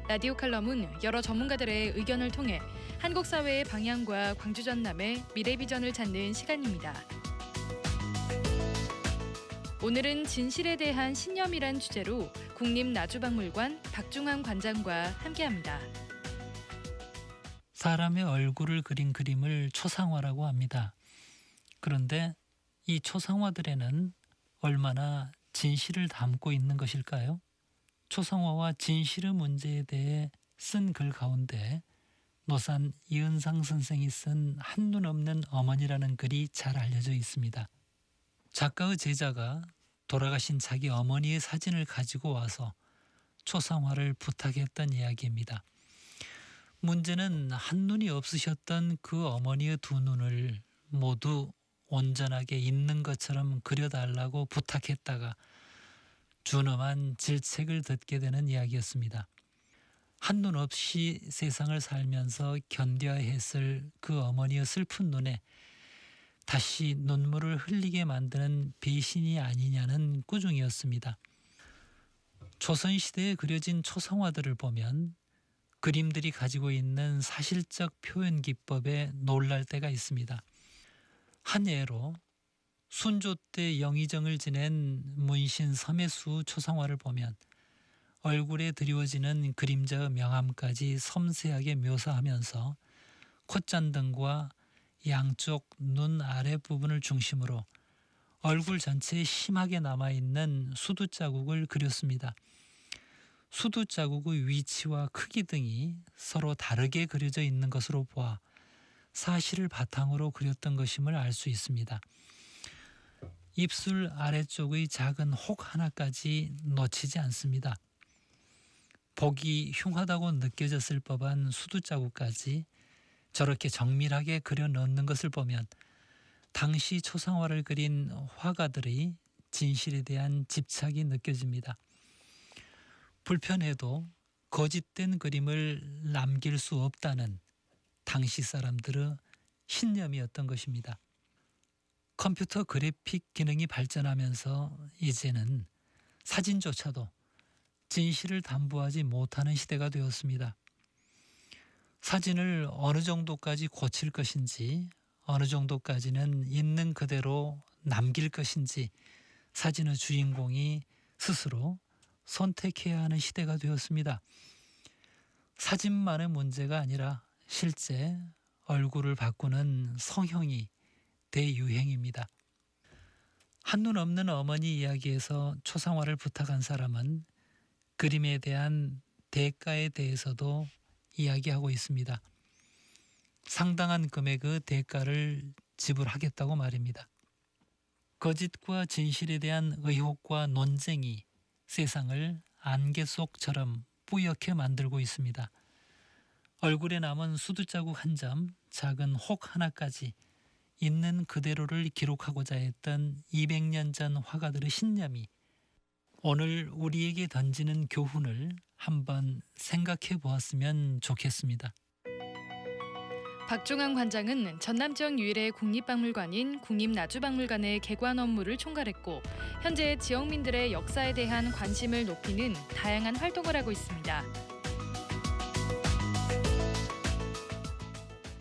라디오 칼럼은 여러 전문가들의 의견을 통해 한국 사회의 방향과 광주 전남의 미래 비전을 찾는 시간입니다. 오늘은 진실에 대한 신념이란 주제로 국립나주박물관 박중환 관장과 함께합니다. 사람의 얼굴을 그린 그림을 초상화라고 합니다. 그런데 이 초상화들에는 얼마나 진실을 담고 있는 것일까요? 초상화와 진실의 문제에 대해 쓴 글 가운데 노산 이은상 선생이 쓴 한눈 없는 어머니라는 글이 잘 알려져 있습니다. 작가의 제자가 돌아가신 자기 어머니의 사진을 가지고 와서 초상화를 부탁했던 이야기입니다. 문제는 한눈이 없으셨던 그 어머니의 두 눈을 모두 온전하게 있는 것처럼 그려달라고 부탁했다가 준엄한 질책을 듣게 되는 이야기였습니다. 한눈 없이 세상을 살면서 견뎌야 했을 그 어머니의 슬픈 눈에 다시 눈물을 흘리게 만드는 배신이 아니냐는 꾸중이었습니다. 조선시대에 그려진 초상화들을 보면 그림들이 가지고 있는 사실적 표현 기법에 놀랄 때가 있습니다. 한 예로 순조 때 영의정을 지낸 문신 섬해수 초상화를 보면 얼굴에 드리워지는 그림자의 명암까지 섬세하게 묘사하면서 콧잔등과 양쪽 눈 아랫부분을 중심으로 얼굴 전체에 심하게 남아있는 수두 자국을 그렸습니다. 수두 자국의 위치와 크기 등이 서로 다르게 그려져 있는 것으로 보아 사실을 바탕으로 그렸던 것임을 알 수 있습니다. 입술 아래쪽의 작은 혹 하나까지 놓치지 않습니다. 보기 흉하다고 느껴졌을 법한 수두 자국까지 저렇게 정밀하게 그려 넣는 것을 보면 당시 초상화를 그린 화가들의 진실에 대한 집착이 느껴집니다. 불편해도 거짓된 그림을 남길 수 없다는 당시 사람들의 신념이었던 것입니다. 컴퓨터 그래픽 기능이 발전하면서 이제는 사진조차도 진실을 담보하지 못하는 시대가 되었습니다. 사진을 어느 정도까지 고칠 것인지 어느 정도까지는 있는 그대로 남길 것인지 사진의 주인공이 스스로 선택해야 하는 시대가 되었습니다. 사진만의 문제가 아니라 실제 얼굴을 바꾸는 성형이 대유행입니다. 한눈 없는 어머니 이야기에서 초상화를 부탁한 사람은 그림에 대한 대가에 대해서도 이야기하고 있습니다. 상당한 금액의 대가를 지불하겠다고 말입니다. 거짓과 진실에 대한 의혹과 논쟁이 세상을 안개 속처럼 뿌옇게 만들고 있습니다. 얼굴에 남은 수두 자국 한 점, 작은 혹 하나까지 있는 그대로를 기록하고자 했던 200년 전 화가들의 신념이 오늘 우리에게 던지는 교훈을 한번 생각해 보았으면 좋겠습니다. 박중환 관장은 전남 지역 유일의 국립박물관인 국립나주박물관의 개관 업무를 총괄했고 현재 지역민들의 역사에 대한 관심을 높이는 다양한 활동을 하고 있습니다.